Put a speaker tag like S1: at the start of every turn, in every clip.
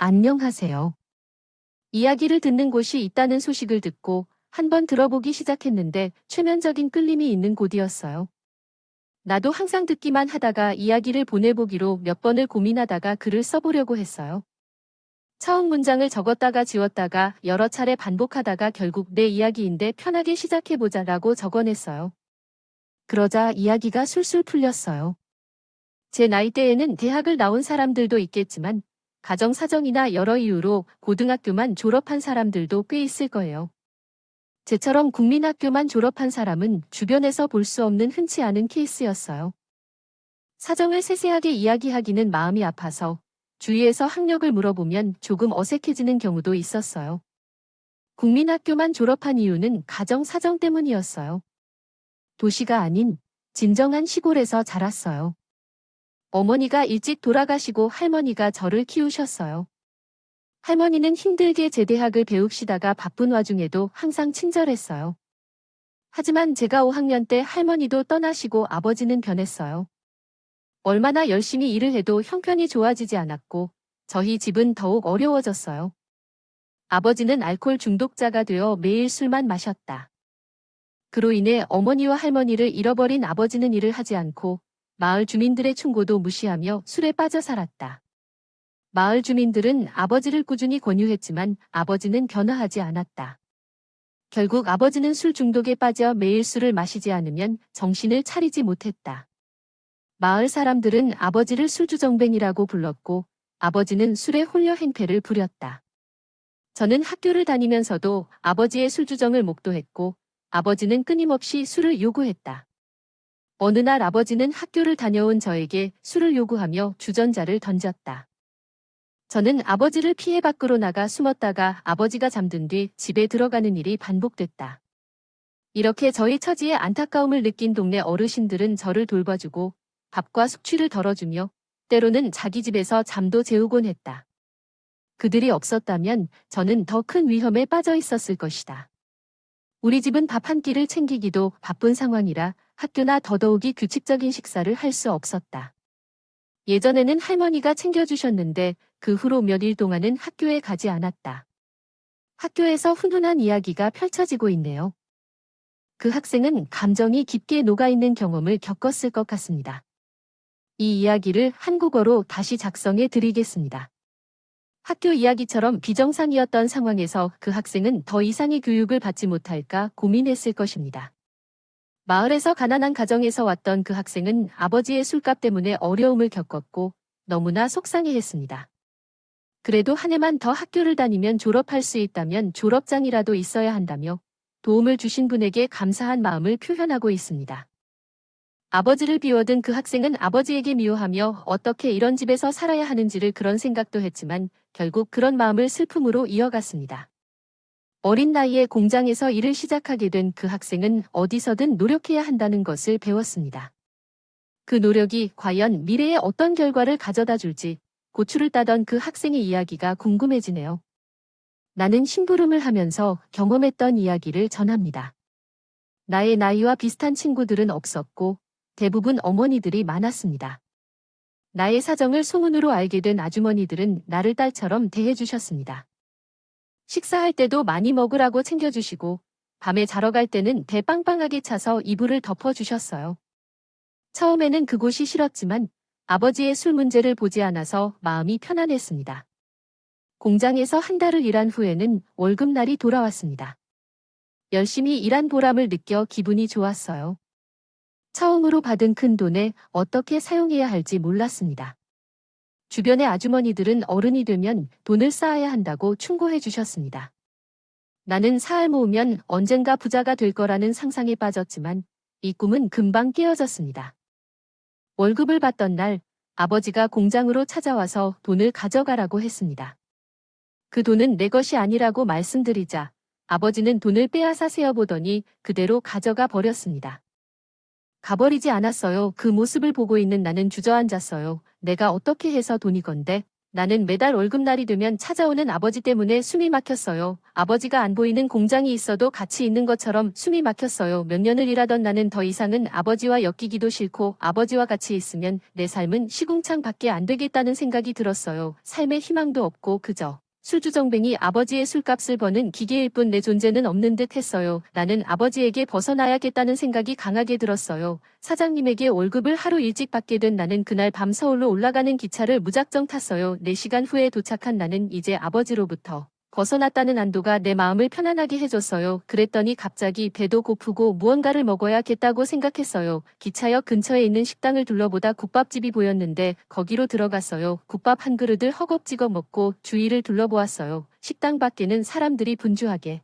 S1: 안녕하세요. 이야기를 듣는 곳이 있다는 소식을 듣고 한번 들어보기 시작했는데 최면적인 끌림이 있는 곳이었어요. 나도 항상 듣기만 하다가 이야기를 보내보기로 몇 번을 고민하다가 글을 써보려고 했어요. 처음 문장을 적었다가 지웠다가 여러 차례 반복하다가 결국 내 이야기인데 편하게 시작해보자라고 적어냈어요. 그러자 이야기가 술술 풀렸어요. 제 나이대에는 대학을 나온 사람들도 있겠지만 가정 사정이나 여러 이유로 고등학교만 졸업한 사람들도 꽤 있을 거예요. 제처럼 국민학교만 졸업한 사람은 주변에서 볼 수 없는 흔치 않은 케이스였어요. 사정을 세세하게 이야기하기는 마음이 아파서 주위에서 학력을 물어보면 조금 어색해지는 경우도 있었어요. 국민학교만 졸업한 이유는 가정 사정 때문이었어요. 도시가 아닌 진정한 시골에서 자랐어요. 어머니가 일찍 돌아가시고 할머니가 저를 키우셨어요. 할머니는 힘들게 재대학을 배우시다가 바쁜 와중에도 항상 친절했어요. 하지만 제가 5학년 때 할머니도 떠나시고 아버지는 변했어요. 얼마나 열심히 일을 해도 형편이 좋아지지 않았고 저희 집은 더욱 어려워졌어요. 아버지는 알코올 중독자가 되어 매일 술만 마셨다. 그로 인해 어머니와 할머니를 잃어버린 아버지는 일을 하지 않고 마을 주민들의 충고도 무시하며 술에 빠져 살았다. 마을 주민들은 아버지를 꾸준히 권유했지만 아버지는 변화하지 않았다. 결국 아버지는 술 중독에 빠져 매일 술을 마시지 않으면 정신을 차리지 못했다. 마을 사람들은 아버지를 술주정뱅이라고 불렀고 아버지는 술에 홀려 행패를 부렸다. 저는 학교를 다니면서도 아버지의 술주정을 목도했고 아버지는 끊임없이 술을 요구했다. 어느 날 아버지는 학교를 다녀온 저에게 술을 요구하며 주전자를 던졌다. 저는 아버지를 피해 밖으로 나가 숨었다가 아버지가 잠든 뒤 집에 들어가는 일이 반복됐다. 이렇게 저희 처지에 안타까움을 느낀 동네 어르신들은 저를 돌봐주고 밥과 숙취를 덜어주며 때로는 자기 집에서 잠도 재우곤 했다. 그들이 없었다면 저는 더 큰 위험에 빠져 있었을 것이다. 우리 집은 밥 한 끼를 챙기기도 바쁜 상황이라 학교나 더더욱이 규칙적인 식사를 할 수 없었다. 예전에는 할머니가 챙겨주셨는데 그 후로 몇 일 동안은 학교에 가지 않았다. 학교에서 훈훈한 이야기가 펼쳐지고 있네요. 그 학생은 감정이 깊게 녹아있는 경험을 겪었을 것 같습니다. 이 이야기를 한국어로 다시 작성해 드리겠습니다. 학교 이야기처럼 비정상이었던 상황에서 그 학생은 더 이상의 교육을 받지 못할까 고민했을 것입니다. 마을에서 가난한 가정에서 왔던 그 학생은 아버지의 술값 때문에 어려움을 겪었고 너무나 속상해했습니다. 그래도 한 해만 더 학교를 다니면 졸업할 수 있다면 졸업장이라도 있어야 한다며 도움을 주신 분에게 감사한 마음을 표현하고 있습니다. 아버지를 비워둔 그 학생은 아버지에게 미워하며 어떻게 이런 집에서 살아야 하는지를 그런 생각도 했지만 결국 그런 마음을 슬픔으로 이어갔습니다. 어린 나이에 공장에서 일을 시작하게 된 그 학생은 어디서든 노력해야 한다는 것을 배웠습니다. 그 노력이 과연 미래에 어떤 결과를 가져다 줄지 고추를 따던 그 학생의 이야기가 궁금해지네요. 나는 심부름을 하면서 경험했던 이야기를 전합니다. 나의 나이와 비슷한 친구들은 없었고 대부분 어머니들이 많았습니다. 나의 사정을 소문으로 알게 된 아주머니들은 나를 딸처럼 대해주셨습니다. 식사할 때도 많이 먹으라고 챙겨주시고 밤에 자러 갈 때는 배 빵빵하게 차서 이불을 덮어주셨어요. 처음에는 그곳이 싫었지만 아버지의 술 문제를 보지 않아서 마음이 편안했습니다. 공장에서 한 달을 일한 후에는 월급날이 돌아왔습니다. 열심히 일한 보람을 느껴 기분이 좋았어요. 처음으로 받은 큰 돈에 어떻게 사용해야 할지 몰랐습니다. 주변의 아주머니들은 어른이 되면 돈을 쌓아야 한다고 충고해 주셨습니다. 나는 사활 모으면 언젠가 부자가 될 거라는 상상에 빠졌지만 이 꿈은 금방 깨어졌습니다. 월급을 받던 날 아버지가 공장으로 찾아와서 돈을 가져가라고 했습니다. 그 돈은 내 것이 아니라고 말씀드리자 아버지는 돈을 빼앗아 세어보더니 그대로 가져가 버렸습니다. 가버리지 않았어요. 그 모습을 보고 있는 나는 주저앉았어요. 내가 어떻게 해서 돈이 건데 나는 매달 월급날이 되면 찾아오는 아버지 때문에 숨이 막혔어요. 아버지가 안 보이는 공장이 있어도 같이 있는 것처럼 숨이 막혔어요. 몇 년을 일하던 나는 더 이상은 아버지와 엮이기도 싫고 아버지와 같이 있으면 내 삶은 시궁창밖에 안 되겠다는 생각이 들었어요. 삶에 희망도 없고 그저 술주정뱅이 아버지의 술값을 버는 기계일 뿐 내 존재는 없는 듯 했어요. 나는 아버지에게 벗어나야겠다는 생각이 강하게 들었어요. 사장님에게 월급을 하루 일찍 받게 된 나는 그날 밤 서울로 올라가는 기차를 무작정 탔어요. 4시간 후에 도착한 나는 이제 아버지로부터 벗어났다는 안도가 내 마음을 편안하게 해줬어요. 그랬더니 갑자기 배도 고프고 무언가를 먹어야겠다고 생각했어요. 기차역 근처에 있는 식당을 둘러보다 국밥집이 보였는데 거기로 들어갔어요. 국밥 한 그릇을 허겁지겁 먹고 주위를 둘러보았어요. 식당 밖에는 사람들이 분주하게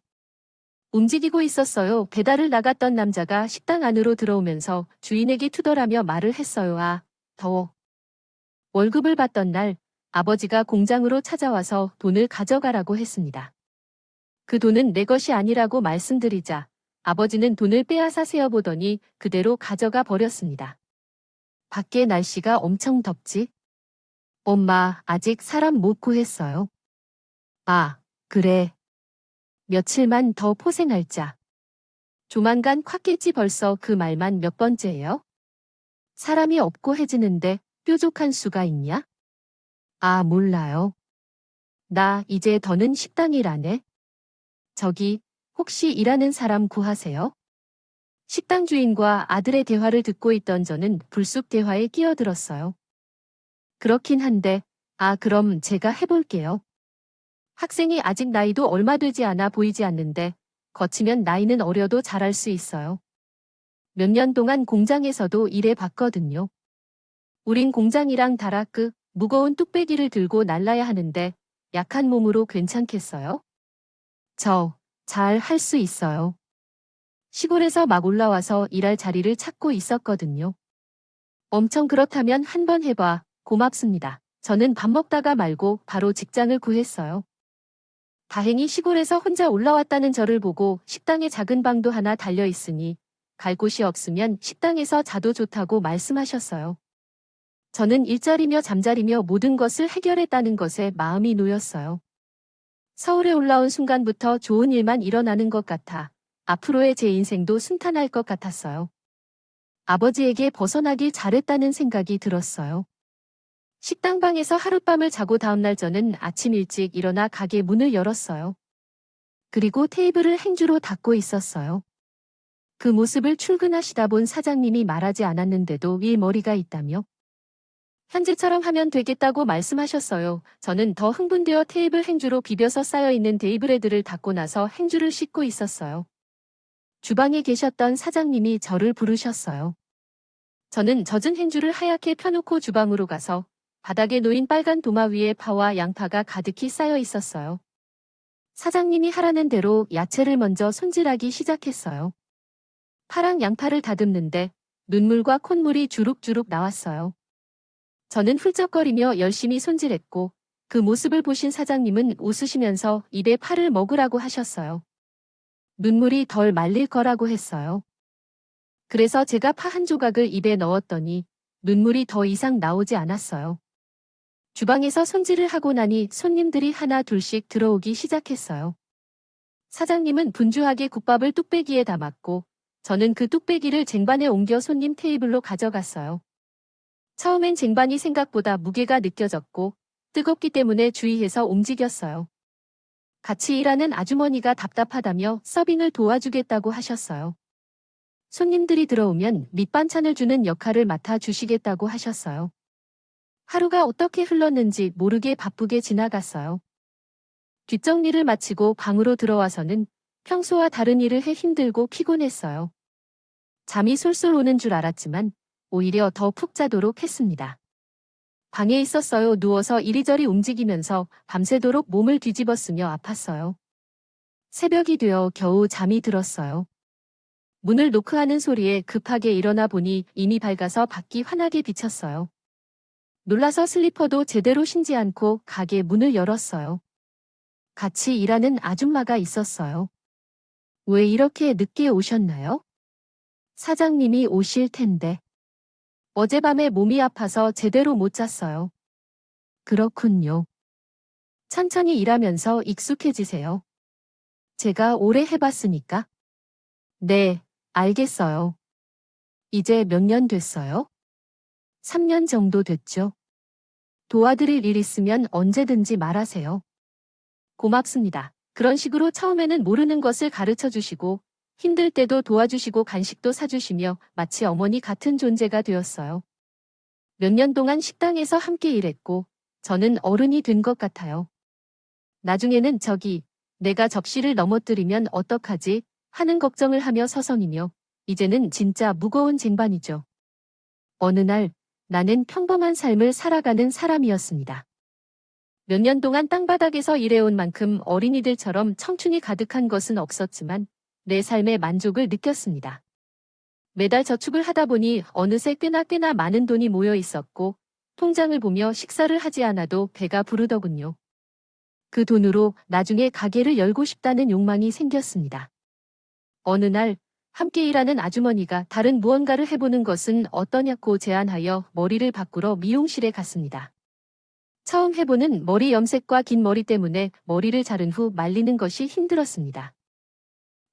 S1: 움직이고 있었어요. 배달을 나갔던 남자가 식당 안으로 들어오면서 주인에게 투덜하며 말을 했어요. 아, 더워. 월급을 받던 날 아버지가 공장으로 찾아와서 돈을 가져가라고 했습니다. 그 돈은 내 것이 아니라고 말씀드리자 아버지는 돈을 빼앗아 세어보더니 그대로 가져가 버렸습니다. 밖에 날씨가 엄청 덥지? 엄마, 아직 사람 못 구했어요. 아, 그래. 며칠만 더 포생할자. 조만간 콱겠지 벌써 그 말만 몇 번째예요? 사람이 없고 해지는데 뾰족한 수가 있냐? 아, 몰라요. 나 이제 더는 식당 일 안 해. 저기, 혹시 일하는 사람 구하세요? 식당 주인과 아들의 대화를 듣고 있던 저는 불쑥 대화에 끼어들었어요. 그렇긴 한데, 아, 그럼 제가 해볼게요. 학생이 아직 나이도 얼마 되지 않아 보이지 않는데, 거치면 나이는 어려도 잘할 수 있어요. 몇 년 동안 공장에서도 일해 봤거든요. 우린 공장이랑 다라크, 무거운 뚝배기를 들고 날라야 하는데, 약한 몸으로 괜찮겠어요? 잘 할 수 있어요. 시골에서 막 올라와서 일할 자리를 찾고 있었거든요. 엄청 그렇다면 한번 해봐. 고맙습니다. 저는 밥 먹다가 말고 바로 직장을 구했어요. 다행히 시골에서 혼자 올라왔다는 저를 보고 식당에 작은 방도 하나 달려 있으니 갈 곳이 없으면 식당에서 자도 좋다고 말씀하셨어요. 저는 일자리며 잠자리며 모든 것을 해결했다는 것에 마음이 놓였어요. 서울에 올라온 순간부터 좋은 일만 일어나는 것 같아 앞으로의 제 인생도 순탄할 것 같았어요. 아버지에게 벗어나길 잘했다는 생각이 들었어요. 식당방에서 하룻밤을 자고 다음날 저는 아침 일찍 일어나 가게 문을 열었어요. 그리고 테이블을 행주로 닦고 있었어요. 그 모습을 출근하시다 본 사장님이 말하지 않았는데도 일머리가 있다며 현재처럼 하면 되겠다고 말씀하셨어요. 저는 더 흥분되어 테이블 행주로 비벼서 쌓여있는 데이브레드를 닦고 나서 행주를 씻고 있었어요. 주방에 계셨던 사장님이 저를 부르셨어요. 저는 젖은 행주를 하얗게 펴놓고 주방으로 가서 바닥에 놓인 빨간 도마 위에 파와 양파가 가득히 쌓여 있었어요. 사장님이 하라는 대로 야채를 먼저 손질하기 시작했어요. 파랑 양파를 다듬는데 눈물과 콧물이 주룩주룩 나왔어요. 저는 훌쩍거리며 열심히 손질했고 그 모습을 보신 사장님은 웃으시면서 입에 파를 먹으라고 하셨어요. 눈물이 덜 말릴 거라고 했어요. 그래서 제가 파 한 조각을 입에 넣었더니 눈물이 더 이상 나오지 않았어요. 주방에서 손질을 하고 나니 손님들이 하나 둘씩 들어오기 시작했어요. 사장님은 분주하게 국밥을 뚝배기에 담았고 저는 그 뚝배기를 쟁반에 옮겨 손님 테이블로 가져갔어요. 처음엔 쟁반이 생각보다 무게가 느껴졌고 뜨겁기 때문에 주의해서 움직였어요. 같이 일하는 아주머니가 답답하다며 서빙을 도와주겠다고 하셨어요. 손님들이 들어오면 밑반찬을 주는 역할을 맡아 주시겠다고 하셨어요. 하루가 어떻게 흘렀는지 모르게 바쁘게 지나갔어요. 뒷정리를 마치고 방으로 들어와서는 평소와 다른 일을 해 힘들고 피곤했어요. 잠이 솔솔 오는 줄 알았지만 오히려 더 푹 자도록 했습니다. 방에 있었어요. 누워서 이리저리 움직이면서 밤새도록 몸을 뒤집어쓰며 아팠어요. 새벽이 되어 겨우 잠이 들었어요. 문을 노크하는 소리에 급하게 일어나 보니 이미 밝아서 밖이 환하게 비쳤어요. 놀라서 슬리퍼도 제대로 신지 않고 가게 문을 열었어요. 같이 일하는 아줌마가 있었어요. 왜 이렇게 늦게 오셨나요? 사장님이 오실 텐데. 어젯밤에 몸이 아파서 제대로 못 잤어요. 그렇군요. 천천히 일하면서 익숙해지세요. 제가 오래 해봤으니까. 네, 알겠어요. 이제 몇 년 됐어요? 3년 정도 됐죠. 도와드릴 일 있으면 언제든지 말하세요. 고맙습니다. 그런 식으로 처음에는 모르는 것을 가르쳐 주시고 힘들 때도 도와주시고 간식도 사주시며 마치 어머니 같은 존재가 되었어요. 몇 년 동안 식당에서 함께 일했고 저는 어른이 된 것 같아요. 나중에는 내가 접시를 넘어뜨리면 어떡하지 하는 걱정을 하며 서성이며 이제는 진짜 무거운 쟁반이죠. 어느 날 나는 평범한 삶을 살아가는 사람이었습니다. 몇 년 동안 땅바닥에서 일해온 만큼 어린이들처럼 청춘이 가득한 것은 없었지만 내 삶의 만족을 느꼈습니다. 매달 저축을 하다 보니 어느새 꽤나 많은 돈이 모여 있었고 통장을 보며 식사를 하지 않아도 배가 부르더군요. 그 돈으로 나중에 가게를 열고 싶다는 욕망이 생겼습니다. 어느 날 함께 일하는 아주머니가 다른 무언가를 해보는 것은 어떠냐고 제안하여 머리를 바꾸러 미용실에 갔습니다. 처음 해보는 머리 염색과 긴 머리 때문에 머리를 자른 후 말리는 것이 힘들었습니다.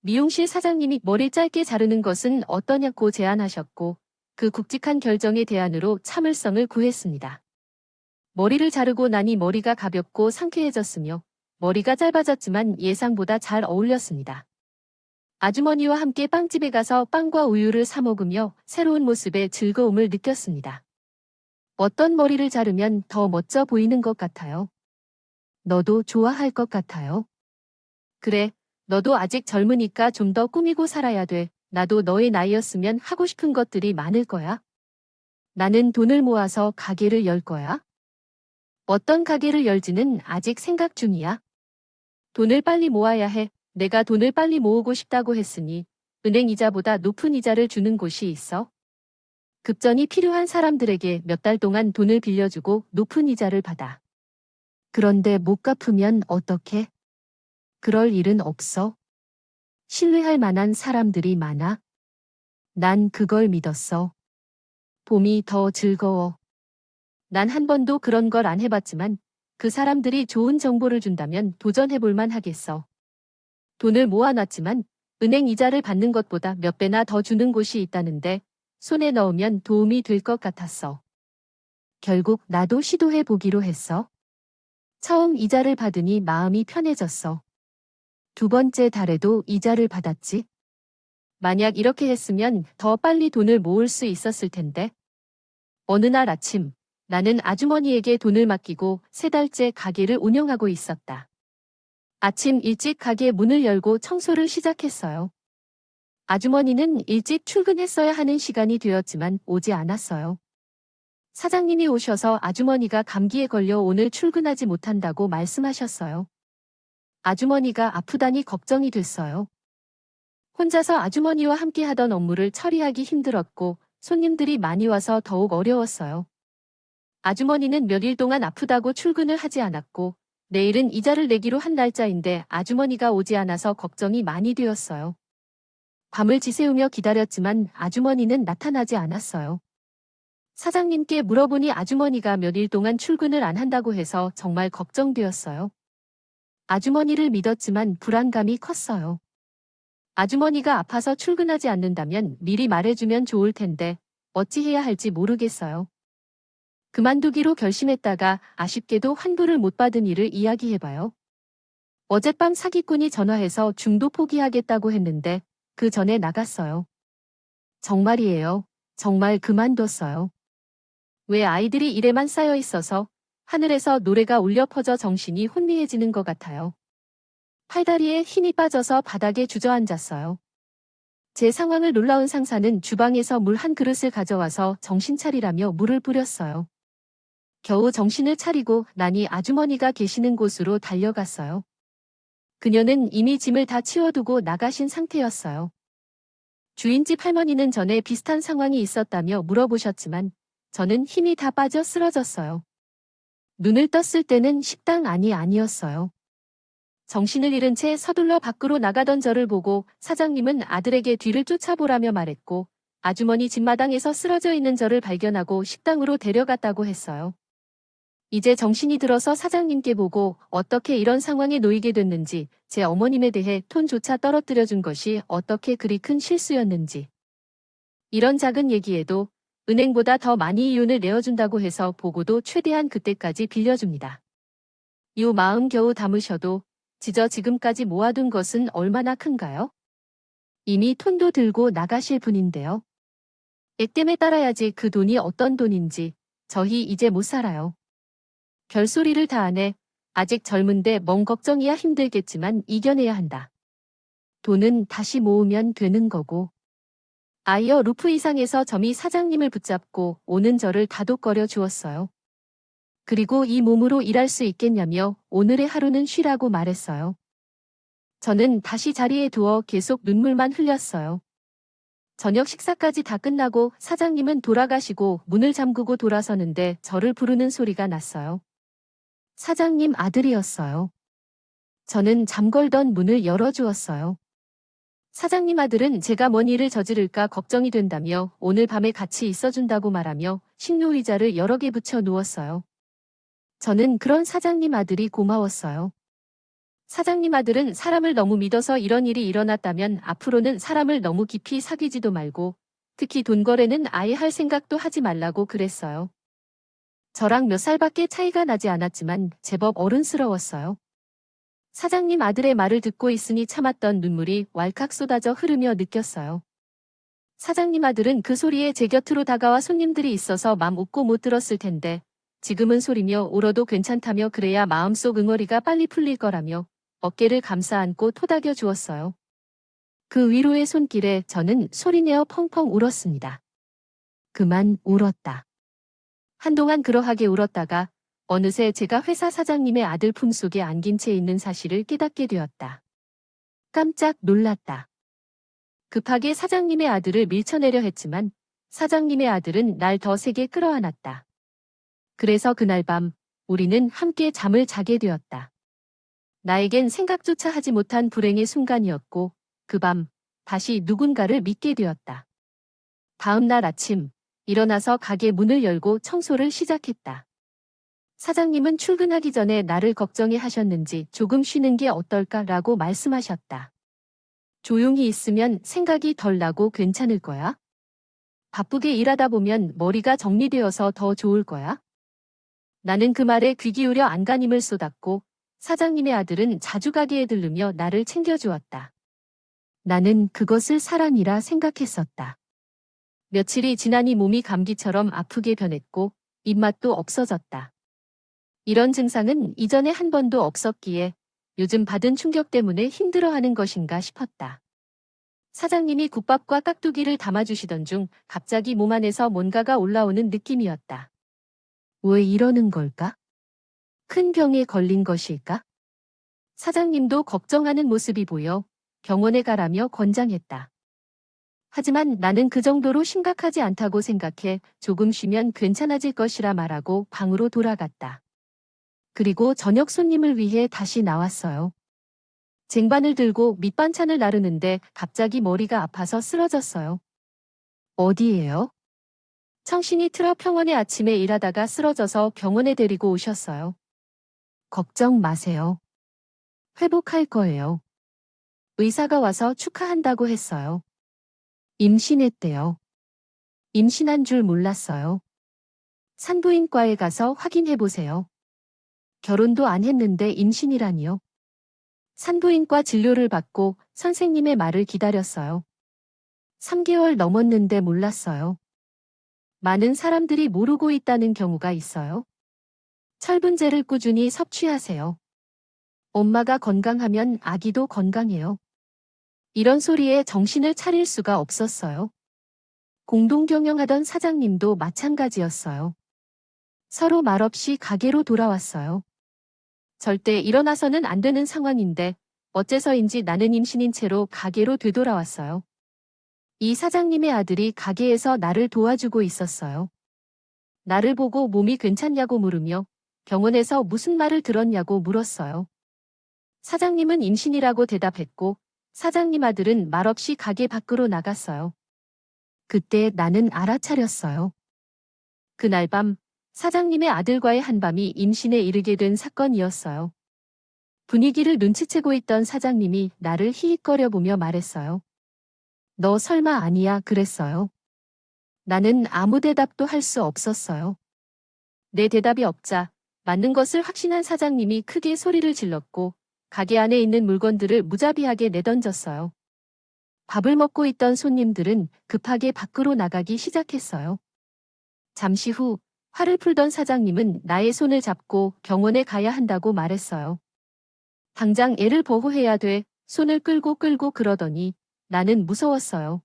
S1: 미용실 사장님이 머리 짧게 자르는 것은 어떠냐고 제안하셨고 그 굵직한 결정의 대안으로 참을성을 구했습니다. 머리를 자르고 나니 머리가 가볍고 상쾌해졌으며 머리가 짧아졌지만 예상보다 잘 어울렸습니다. 아주머니와 함께 빵집에 가서 빵과 우유를 사 먹으며 새로운 모습에 즐거움을 느꼈습니다. 어떤 머리를 자르면 더 멋져 보이는 것 같아요? 너도 좋아할 것 같아요. 그래, 너도 아직 젊으니까 좀 더 꾸미고 살아야 돼. 나도 너의 나이였으면 하고 싶은 것들이 많을 거야. 나는 돈을 모아서 가게를 열 거야. 어떤 가게를 열지는 아직 생각 중이야. 돈을 빨리 모아야 해. 내가 돈을 빨리 모으고 싶다고 했으니 은행 이자보다 높은 이자를 주는 곳이 있어. 급전이 필요한 사람들에게 몇 달 동안 돈을 빌려주고 높은 이자를 받아. 그런데 못 갚으면 어떡해? 그럴 일은 없어. 신뢰할 만한 사람들이 많아. 난 그걸 믿었어. 봄이 더 즐거워. 난 한 번도 그런 걸 안 해봤지만 그 사람들이 좋은 정보를 준다면 도전해볼 만 하겠어. 돈을 모아놨지만 은행 이자를 받는 것보다 몇 배나 더 주는 곳이 있다는데 손에 넣으면 도움이 될 것 같았어. 결국 나도 시도해 보기로 했어. 처음 이자를 받으니 마음이 편해졌어. 두 번째 달에도 이자를 받았지. 만약 이렇게 했으면 더 빨리 돈을 모을 수 있었을 텐데. 어느 날 아침, 나는 아주머니에게 돈을 맡기고 3달째 가게를 운영하고 있었다. 아침 일찍 가게 문을 열고 청소를 시작했어요. 아주머니는 일찍 출근했어야 하는 시간이 되었지만 오지 않았어요. 사장님이 오셔서 아주머니가 감기에 걸려 오늘 출근하지 못한다고 말씀하셨어요. 아주머니가 아프다니 걱정이 됐어요. 혼자서 아주머니와 함께 하던 업무를 처리하기 힘들었고 손님들이 많이 와서 더욱 어려웠어요. 아주머니는 몇 일 동안 아프다고 출근을 하지 않았고 내일은 이자를 내기로 한 날짜인데 아주머니가 오지 않아서 걱정이 많이 되었어요. 밤을 지새우며 기다렸지만 아주머니는 나타나지 않았어요. 사장님께 물어보니 아주머니가 몇 일 동안 출근을 안 한다고 해서 정말 걱정되었어요. 아주머니를 믿었지만 불안감이 컸어요. 아주머니가 아파서 출근하지 않는다면 미리 말해주면 좋을 텐데 어찌해야 할지 모르겠어요. 그만두기로 결심했다가 아쉽게도 환불을 못 받은 일을 이야기해봐요. 어젯밤 사기꾼이 전화해서 중도 포기하겠다고 했는데 그 전에 나갔어요. 정말이에요. 정말 그만뒀어요. 왜 아이들이 일에만 쌓여 있어서 하늘에서 노래가 울려 퍼져 정신이 혼미해지는 것 같아요. 팔다리에 힘이 빠져서 바닥에 주저앉았어요. 제 상황을 놀라운 상사는 주방에서 물 한 그릇을 가져와서 정신 차리라며 물을 뿌렸어요. 겨우 정신을 차리고 나니 아주머니가 계시는 곳으로 달려갔어요. 그녀는 이미 짐을 다 치워두고 나가신 상태였어요. 주인집 할머니는 전에 비슷한 상황이 있었다며 물어보셨지만 저는 힘이 다 빠져 쓰러졌어요. 눈을 떴을 때는 식당 안이 아니었어요. 정신을 잃은 채 서둘러 밖으로 나가던 저를 보고 사장님은 아들에게 뒤를 쫓아보라며 말했고 아주머니 집마당에서 쓰러져 있는 저를 발견하고 식당으로 데려갔다고 했어요. 이제 정신이 들어서 사장님께 보고 어떻게 이런 상황에 놓이게 됐는지, 제 어머님에 대해 톤조차 떨어뜨려준 것이 어떻게 그리 큰 실수였는지. 이런 작은 얘기에도 은행보다 더 많이 이윤을 내어준다고 해서 보고도 최대한 그때까지 빌려줍니다. 요 마음 겨우 담으셔도 지저 지금까지 모아둔 것은 얼마나 큰가요? 이미 톤도 들고 나가실 분인데요. 액땜에 따라야지 그 돈이 어떤 돈인지 저희 이제 못 살아요. 별소리를 다 하네. 아직 젊은데 뭔 걱정이야. 힘들겠지만 이겨내야 한다. 돈은 다시 모으면 되는 거고. 아이어 루프 이상에서 점이 사장님을 붙잡고 오는 저를 다독거려 주었어요. 그리고 이 몸으로 일할 수 있겠냐며 오늘의 하루는 쉬라고 말했어요. 저는 다시 자리에 두어 계속 눈물만 흘렸어요. 저녁 식사까지 다 끝나고 사장님은 돌아가시고 문을 잠그고 돌아서는데 저를 부르는 소리가 났어요. 사장님 아들이었어요. 저는 잠걸던 문을 열어주었어요. 사장님 아들은 제가 뭔 일을 저지를까 걱정이 된다며 오늘 밤에 같이 있어준다고 말하며 식료 의자를 여러 개 붙여 누웠어요. 저는 그런 사장님 아들이 고마웠어요. 사장님 아들은 사람을 너무 믿어서 이런 일이 일어났다면 앞으로는 사람을 너무 깊이 사귀지도 말고 특히 돈 거래는 아예 할 생각도 하지 말라고 그랬어요. 저랑 몇 살밖에 차이가 나지 않았지만 제법 어른스러웠어요. 사장님 아들의 말을 듣고 있으니 참았던 눈물이 왈칵 쏟아져 흐르며 느꼈어요. 사장님 아들은 그 소리에 제 곁으로 다가와 손님들이 있어서 맘 웃고 못 들었을 텐데 지금은 소리며 울어도 괜찮다며 그래야 마음속 응어리가 빨리 풀릴 거라며 어깨를 감싸 안고 토닥여 주었어요. 그 위로의 손길에 저는 소리내어 펑펑 울었습니다. 그만 울었다. 한동안 그러하게 울었다가 어느새 제가 회사 사장님의 아들 품속에 안긴 채 있는 사실을 깨닫게 되었다. 깜짝 놀랐다. 급하게 사장님의 아들을 밀쳐내려 했지만 사장님의 아들은 날 더 세게 끌어안았다. 그래서 그날 밤 우리는 함께 잠을 자게 되었다. 나에겐 생각조차 하지 못한 불행의 순간이었고 그 밤 다시 누군가를 믿게 되었다. 다음 날 아침 일어나서 가게 문을 열고 청소를 시작했다. 사장님은 출근하기 전에 나를 걱정해 하셨는지 조금 쉬는 게 어떨까라고 말씀하셨다. 조용히 있으면 생각이 덜 나고 괜찮을 거야. 바쁘게 일하다 보면 머리가 정리되어서 더 좋을 거야. 나는 그 말에 귀 기울여 안간힘을 쏟았고 사장님의 아들은 자주 가게에 들르며 나를 챙겨주었다. 나는 그것을 사랑이라 생각했었다. 며칠이 지나니 몸이 감기처럼 아프게 변했고 입맛도 없어졌다. 이런 증상은 이전에 한 번도 없었기에 요즘 받은 충격 때문에 힘들어하는 것인가 싶었다. 사장님이 국밥과 깍두기를 담아주시던 중 갑자기 몸 안에서 뭔가가 올라오는 느낌이었다. 왜 이러는 걸까? 큰 병에 걸린 것일까? 사장님도 걱정하는 모습이 보여 병원에 가라며 권장했다. 하지만 나는 그 정도로 심각하지 않다고 생각해 조금 쉬면 괜찮아질 것이라 말하고 방으로 돌아갔다. 그리고 저녁 손님을 위해 다시 나왔어요. 쟁반을 들고 밑반찬을 나르는데 갑자기 머리가 아파서 쓰러졌어요. 어디예요? 청신이 틀어 평원의 아침에 일하다가 쓰러져서 병원에 데리고 오셨어요. 걱정 마세요. 회복할 거예요. 의사가 와서 축하한다고 했어요. 임신했대요. 임신한 줄 몰랐어요. 산부인과에 가서 확인해 보세요. 결혼도 안 했는데 임신이라니요. 산부인과 진료를 받고 선생님의 말을 기다렸어요. 3개월 넘었는데 몰랐어요. 많은 사람들이 모르고 있다는 경우가 있어요. 철분제를 꾸준히 섭취하세요. 엄마가 건강하면 아기도 건강해요. 이런 소리에 정신을 차릴 수가 없었어요. 공동 경영하던 사장님도 마찬가지였어요. 서로 말없이 가게로 돌아왔어요. 절대 일어나서는 안 되는 상황인데 어째서인지 나는 임신인 채로 가게로 되돌아왔어요. 이 사장님의 아들이 가게에서 나를 도와주고 있었어요. 나를 보고 몸이 괜찮냐고 물으며 병원에서 무슨 말을 들었냐고 물었어요. 사장님은 임신이라고 대답했고 사장님 아들은 말없이 가게 밖으로 나갔어요. 그때 나는 알아차렸어요. 그날 밤 사장님의 아들과의 한밤이 임신에 이르게 된 사건이었어요. 분위기를 눈치채고 있던 사장님이 나를 히익거려 보며 말했어요. 너 설마 아니야 그랬어요. 나는 아무 대답도 할 수 없었어요. 내 대답이 없자 맞는 것을 확신한 사장님이 크게 소리를 질렀고 가게 안에 있는 물건들을 무자비하게 내던졌어요. 밥을 먹고 있던 손님들은 급하게 밖으로 나가기 시작했어요. 잠시 후 화를 풀던 사장님은 나의 손을 잡고 병원에 가야 한다고 말했어요. 당장 애를 보호해야 돼. 손을 끌고 그러더니 나는 무서웠어요.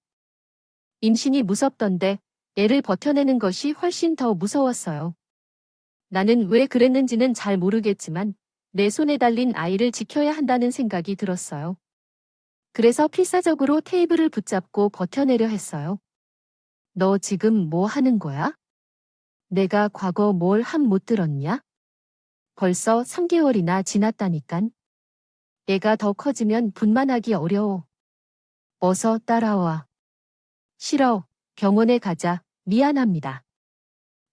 S1: 임신이 무섭던데 애를 버텨내는 것이 훨씬 더 무서웠어요. 나는 왜 그랬는지는 잘 모르겠지만 내 손에 달린 아이를 지켜야 한다는 생각이 들었어요. 그래서 필사적으로 테이블을 붙잡고 버텨내려 했어요. 너 지금 뭐 하는 거야? 내가 과거 뭘 함 못 들었냐? 벌써 3개월이나 지났다니깐. 애가 더 커지면 분만하기 어려워. 어서 따라와. 싫어. 병원에 가자. 미안합니다.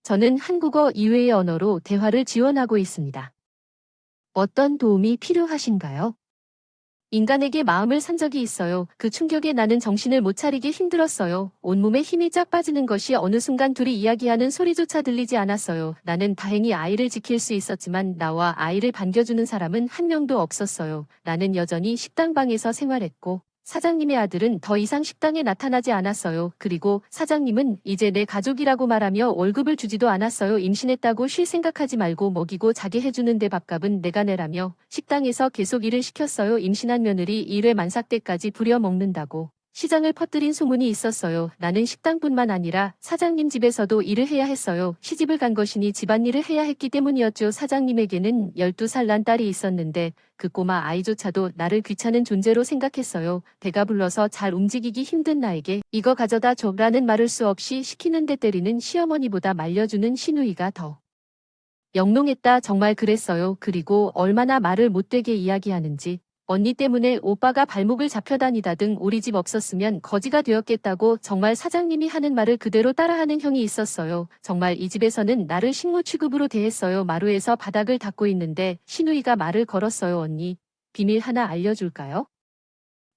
S1: 저는 한국어 이외의 언어로 대화를 지원하고 있습니다. 어떤 도움이 필요하신가요? 인간에게 마음을 산 적이 있어요. 그 충격에 나는 정신을 못 차리게 힘들었어요. 온몸에 힘이 쫙 빠지는 것이 어느 순간 둘이 이야기하는 소리조차 들리지 않았어요. 나는 다행히 아이를 지킬 수 있었지만 나와 아이를 반겨주는 사람은 한 명도 없었어요. 나는 여전히 식당방에서 생활했고 사장님의 아들은 더 이상 식당에 나타나지 않았어요. 그리고 사장님은 이제 내 가족이라고 말하며 월급을 주지도 않았어요. 임신했다고 쉴 생각하지 말고 먹이고 자게 해주는데 밥값은 내가 내라며 식당에서 계속 일을 시켰어요. 임신한 며느리 일회 만삭 때까지 부려먹는다고. 시장을 퍼뜨린 소문이 있었어요. 나는 식당뿐만 아니라 사장님 집에서도 일을 해야 했어요. 시집을 간 것이니 집안일을 해야 했기 때문이었죠. 사장님에게는 12살 난 딸이 있었는데 그 꼬마 아이조차도 나를 귀찮은 존재로 생각했어요. 배가 불러서 잘 움직이기 힘든 나에게 이거 가져다 줘라는 말을 수 없이 시키는 데 때리는 시어머니보다 말려주는 시누이가 더 영롱했다. 정말 그랬어요. 그리고 얼마나 말을 못되게 이야기하는지. 언니 때문에 오빠가 발목을 잡혀다니다 등 우리 집 없었으면 거지가 되었겠다고 정말 사장님이 하는 말을 그대로 따라하는 형이 있었어요. 정말 이 집에서는 나를 식모 취급으로 대했어요. 마루에서 바닥을 닦고 있는데 시누이가 말을 걸었어요. 언니, 비밀 하나 알려줄까요?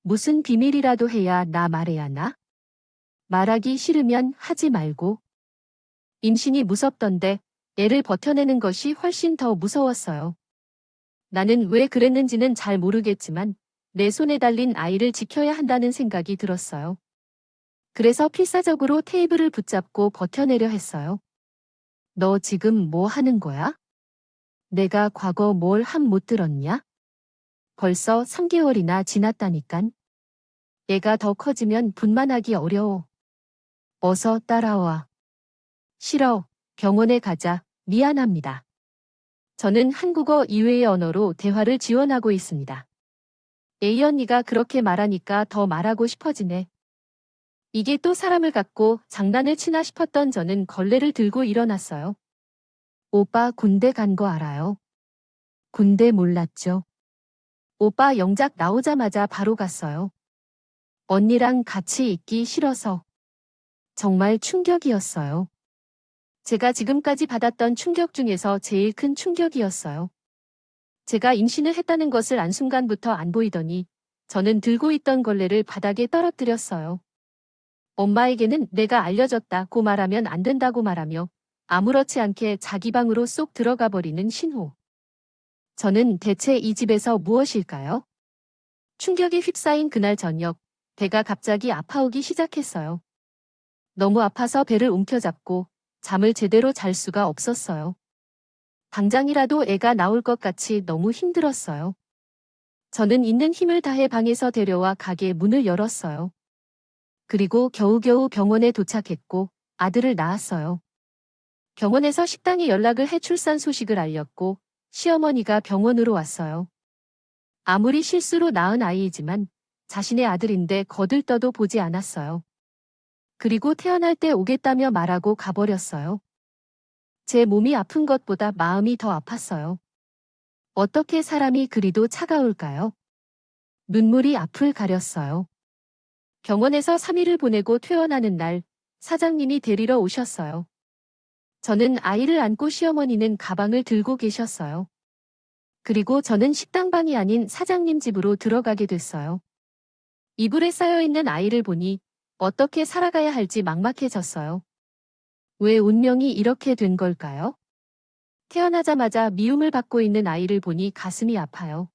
S1: 무슨 비밀이라도 해야 나 말해야 하나? 말하기 싫으면 하지 말고. 임신이 무섭던데 애를 버텨내는 것이 훨씬 더 무서웠어요. 나는 왜 그랬는지는 잘 모르겠지만 내 손에 달린 아이를 지켜야 한다는 생각이 들었어요. 그래서 필사적으로 테이블을 붙잡고 버텨내려 했어요. 너 지금 뭐 하는 거야? 내가 과거 뭘 함 못 들었냐? 벌써 3개월이나 지났다니깐. 애가 더 커지면 분만하기 어려워. 어서 따라와. 싫어. 병원에 가자. 미안합니다. 저는 한국어 이외의 언어로 대화를 지원하고 있습니다. A 언니가 그렇게 말하니까 더 말하고 싶어지네. 이게 또 사람을 갖고 장난을 치나 싶었던 저는 걸레를 들고 일어났어요. 오빠 군대 간 거 알아요? 군대 몰랐죠? 오빠 영작 나오자마자 바로 갔어요. 언니랑 같이 있기 싫어서. 정말 충격이었어요. 제가 지금까지 받았던 충격 중에서 제일 큰 충격이었어요. 제가 임신을 했다는 것을 안 순간부터 안 보이더니 저는 들고 있던 걸레를 바닥에 떨어뜨렸어요. 엄마에게는 내가 알려줬다고 말하면 안 된다고 말하며 아무렇지 않게 자기 방으로 쏙 들어가 버리는 신호. 저는 대체 이 집에서 무엇일까요? 충격에 휩싸인 그날 저녁, 배가 갑자기 아파오기 시작했어요. 너무 아파서 배를 움켜잡고 잠을 제대로 잘 수가 없었어요. 당장이라도 애가 나올 것 같이 너무 힘들었어요. 저는 있는 힘을 다해 방에서 데려와 가게 문을 열었어요. 그리고 겨우겨우 병원에 도착했고 아들을 낳았어요. 병원에서 식당에 연락을 해 출산 소식을 알렸고 시어머니가 병원으로 왔어요. 아무리 실수로 낳은 아이이지만 자신의 아들인데 거들떠도 보지 않았어요. 그리고 태어날 때 오겠다며 말하고 가버렸어요. 제 몸이 아픈 것보다 마음이 더 아팠어요. 어떻게 사람이 그리도 차가울까요? 눈물이 앞을 가렸어요. 병원에서 3일을 보내고 퇴원하는 날 사장님이 데리러 오셨어요. 저는 아이를 안고 시어머니는 가방을 들고 계셨어요. 그리고 저는 식당방이 아닌 사장님 집으로 들어가게 됐어요. 이불에 쌓여있는 아이를 보니 어떻게 살아가야 할지 막막해졌어요. 왜 운명이 이렇게 된 걸까요? 태어나자마자 미움을 받고 있는 아이를 보니 가슴이 아파요.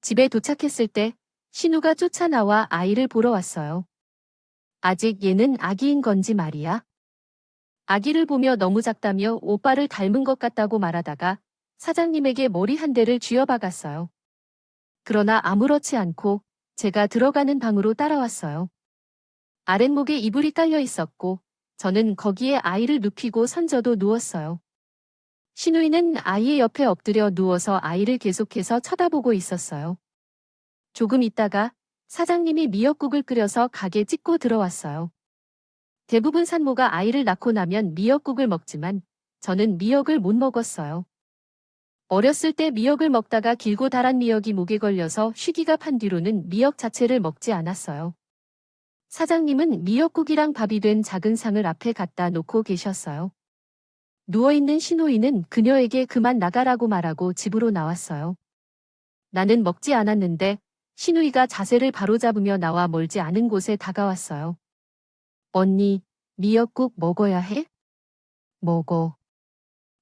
S1: 집에 도착했을 때 신우가 쫓아나와 아이를 보러 왔어요. 아직 얘는 아기인 건지 말이야. 아기를 보며 너무 작다며 오빠를 닮은 것 같다고 말하다가 사장님에게 머리 한 대를 쥐어박았어요. 그러나 아무렇지 않고 제가 들어가는 방으로 따라왔어요. 아랫목에 이불이 깔려 있었고 저는 거기에 아이를 눕히고 선저도 누웠어요. 신우이는 아이의 옆에 엎드려 누워서 아이를 계속해서 쳐다보고 있었어요. 조금 있다가 사장님이 미역국을 끓여서 가게 찍고 들어왔어요. 대부분 산모가 아이를 낳고 나면 미역국을 먹지만 저는 미역을 못 먹었어요. 어렸을 때 미역을 먹다가 길고 달한 미역이 목에 걸려서 쉬기가 판 뒤로는 미역 자체를 먹지 않았어요. 사장님은 미역국이랑 밥이 된 작은 상을 앞에 갖다 놓고 계셨어요. 누워있는 신호이는 그녀에게 그만 나가라고 말하고 집으로 나왔어요. 나는 먹지 않았는데 신우이가 자세를 바로잡으며 나와 멀지 않은 곳에 다가왔어요. 언니, 미역국 먹어야 해? 먹어.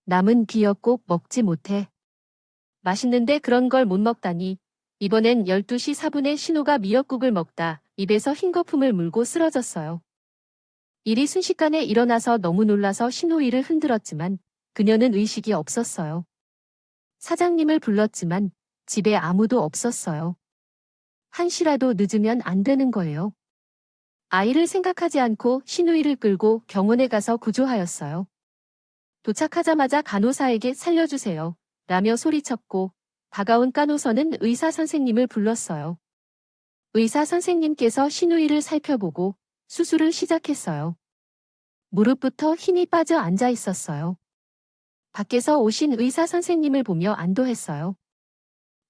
S1: 남은 미역국 먹지 못해. 맛있는데 그런 걸 못 먹다니. 이번엔 12시 4분에 신우가 미역국을 먹다 입에서 흰 거품을 물고 쓰러졌어요. 일이 순식간에 일어나서 너무 놀라서 신우이를 흔들었지만 그녀는 의식이 없었어요. 사장님을 불렀지만 집에 아무도 없었어요. 한시라도 늦으면 안 되는 거예요. 아이를 생각하지 않고 신우이를 끌고 병원에 가서 구조하였어요. 도착하자마자 간호사에게 살려주세요. 라며 소리쳤고 다가온 간호사는 의사 선생님을 불렀어요. 의사 선생님께서 신우이를 살펴보고 수술을 시작했어요. 무릎부터 힘이 빠져 앉아 있었어요. 밖에서 오신 의사 선생님을 보며 안도했어요.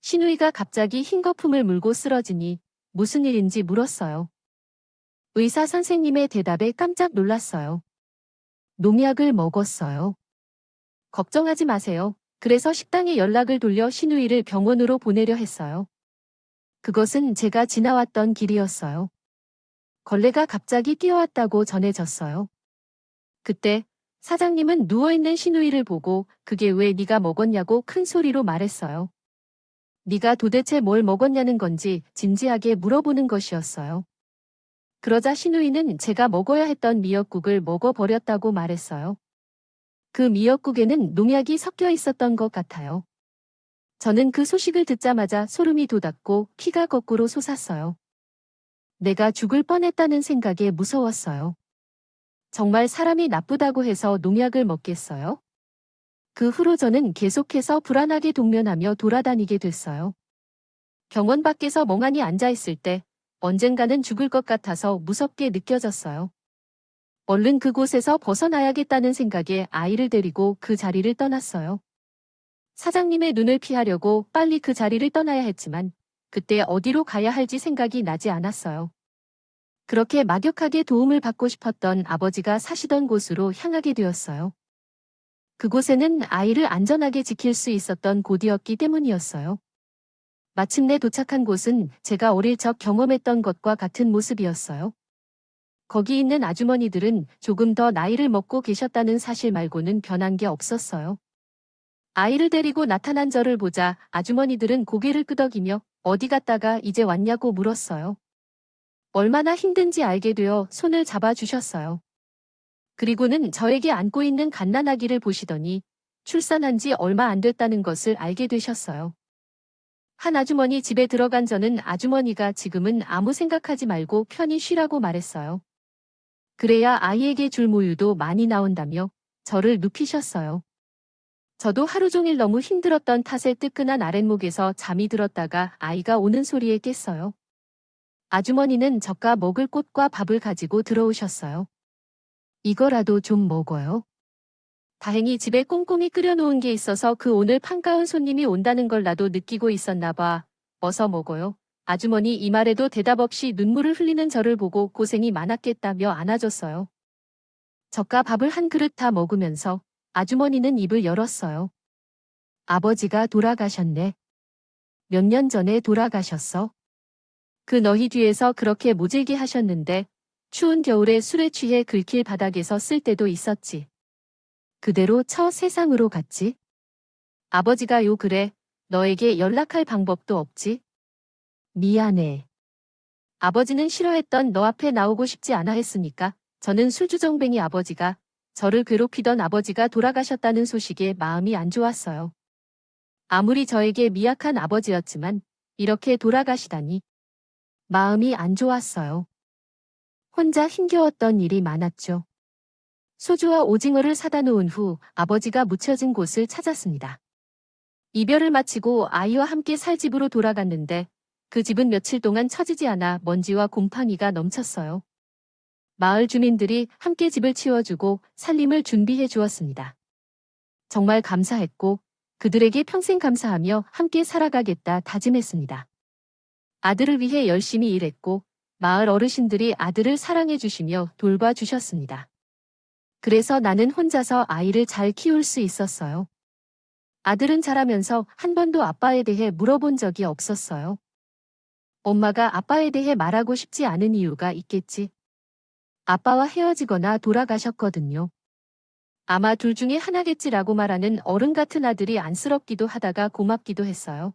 S1: 신우이가 갑자기 흰 거품을 물고 쓰러지니 무슨 일인지 물었어요. 의사 선생님의 대답에 깜짝 놀랐어요. 농약을 먹었어요. 걱정하지 마세요. 그래서 식당에 연락을 돌려 신우이를 병원으로 보내려 했어요. 그것은 제가 지나왔던 길이었어요. 걸레가 갑자기 뛰어왔다고 전해졌어요. 그때 사장님은 누워있는 신우이를 보고 그게 왜 네가 먹었냐고 큰 소리로 말했어요. 네가 도대체 뭘 먹었냐는 건지 진지하게 물어보는 것이었어요. 그러자 신우이는 제가 먹어야 했던 미역국을 먹어버렸다고 말했어요. 그 미역국에는 농약이 섞여 있었던 것 같아요. 저는 그 소식을 듣자마자 소름이 돋았고 피가 거꾸로 솟았어요. 내가 죽을 뻔했다는 생각에 무서웠어요. 정말 사람이 나쁘다고 해서 농약을 먹겠어요? 그 후로 저는 계속해서 불안하게 동면하며 돌아다니게 됐어요. 병원 밖에서 멍하니 앉아있을 때 언젠가는 죽을 것 같아서 무섭게 느껴졌어요. 얼른 그곳에서 벗어나야겠다는 생각에 아이를 데리고 그 자리를 떠났어요. 사장님의 눈을 피하려고 빨리 그 자리를 떠나야 했지만 그때 어디로 가야 할지 생각이 나지 않았어요. 그렇게 막역하게 도움을 받고 싶었던 아버지가 사시던 곳으로 향하게 되었어요. 그곳에는 아이를 안전하게 지킬 수 있었던 곳이었기 때문이었어요. 마침내 도착한 곳은 제가 어릴 적 경험했던 것과 같은 모습이었어요. 거기 있는 아주머니들은 조금 더 나이를 먹고 계셨다는 사실 말고는 변한 게 없었어요. 아이를 데리고 나타난 저를 보자 아주머니들은 고개를 끄덕이며 어디 갔다가 이제 왔냐고 물었어요. 얼마나 힘든지 알게 되어 손을 잡아주셨어요. 그리고는 저에게 안고 있는 갓난아기를 보시더니 출산한 지 얼마 안 됐다는 것을 알게 되셨어요. 한 아주머니 집에 들어간 저는 아주머니가 지금은 아무 생각하지 말고 편히 쉬라고 말했어요. 그래야 아이에게 줄 모유도 많이 나온다며 저를 눕히셨어요. 저도 하루 종일 너무 힘들었던 탓에 뜨끈한 아랫목에서 잠이 들었다가 아이가 오는 소리에 깼어요. 아주머니는 젓가 먹을 꽃과 밥을 가지고 들어오셨어요. 이거라도 좀 먹어요. 다행히 집에 꼼꼼히 끓여놓은 게 있어서 그 오늘 반가운 손님이 온다는 걸 나도 느끼고 있었나 봐. 어서 먹어요. 아주머니 이 말에도 대답 없이 눈물을 흘리는 저를 보고 고생이 많았겠다며 안아줬어요. 젓가 밥을 한 그릇 다 먹으면서 아주머니는 입을 열었어요. 아버지가 돌아가셨네. 몇 년 전에 돌아가셨어. 그 너희 뒤에서 그렇게 모질게 하셨는데 추운 겨울에 술에 취해 긁힐 바닥에서 쓸 때도 있었지. 그대로 저 세상으로 갔지. 아버지가 요 그래. 너에게 연락할 방법도 없지. 미안해. 아버지는 싫어했던 너 앞에 나오고 싶지 않아 했으니까. 저는 술주정뱅이 아버지가, 저를 괴롭히던 아버지가 돌아가셨다는 소식에 마음이 안 좋았어요. 아무리 저에게 미약한 아버지였지만 이렇게 돌아가시다니 마음이 안 좋았어요. 혼자 힘겨웠던 일이 많았죠. 소주와 오징어를 사다 놓은 후 아버지가 묻혀진 곳을 찾았습니다. 이별을 마치고 아이와 함께 살 집으로 돌아갔는데 그 집은 며칠 동안 처지지 않아 먼지와 곰팡이가 넘쳤어요. 마을 주민들이 함께 집을 치워주고 살림을 준비해 주었습니다. 정말 감사했고 그들에게 평생 감사하며 함께 살아가겠다 다짐했습니다. 아들을 위해 열심히 일했고 마을 어르신들이 아들을 사랑해 주시며 돌봐주셨습니다. 그래서 나는 혼자서 아이를 잘 키울 수 있었어요. 아들은 자라면서 한 번도 아빠에 대해 물어본 적이 없었어요. 엄마가 아빠에 대해 말하고 싶지 않은 이유가 있겠지. 아빠와 헤어지거나 돌아가셨거든요. 아마 둘 중에 하나겠지라고 말하는 어른 같은 아들이 안쓰럽기도 하다가 고맙기도 했어요.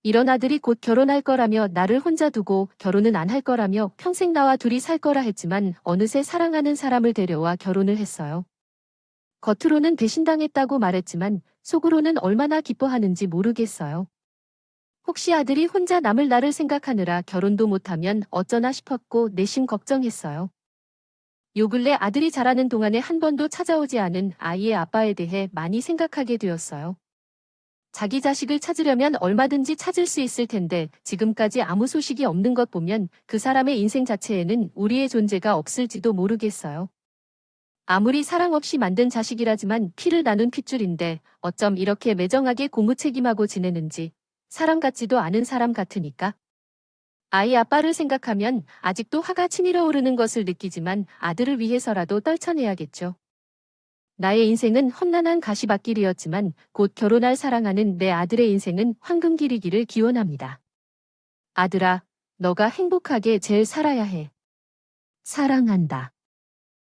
S1: 이런 아들이 곧 결혼할 거라며 나를 혼자 두고 결혼은 안 할 거라며 평생 나와 둘이 살 거라 했지만 어느새 사랑하는 사람을 데려와 결혼을 했어요. 겉으로는 배신당했다고 말했지만 속으로는 얼마나 기뻐하는지 모르겠어요. 혹시 아들이 혼자 남을 나를 생각하느라 결혼도 못하면 어쩌나 싶었고 내심 걱정했어요. 요 근래 아들이 자라는 동안에 한 번도 찾아오지 않은 아이의 아빠에 대해 많이 생각하게 되었어요. 자기 자식을 찾으려면 얼마든지 찾을 수 있을 텐데 지금까지 아무 소식이 없는 것 보면 그 사람의 인생 자체에는 우리의 존재가 없을지도 모르겠어요. 아무리 사랑 없이 만든 자식이라지만 피를 나눈 핏줄인데 어쩜 이렇게 매정하게 고무책임하고 지내는지 사람 같지도 않은 사람 같으니까. 아이 아빠를 생각하면 아직도 화가 치밀어 오르는 것을 느끼지만 아들을 위해서라도 떨쳐내야겠죠. 나의 인생은 험난한 가시밭길이었지만 곧 결혼할 사랑하는 내 아들의 인생은 황금길이기를 기원합니다. 아들아, 너가 행복하게 제일 살아야 해. 사랑한다.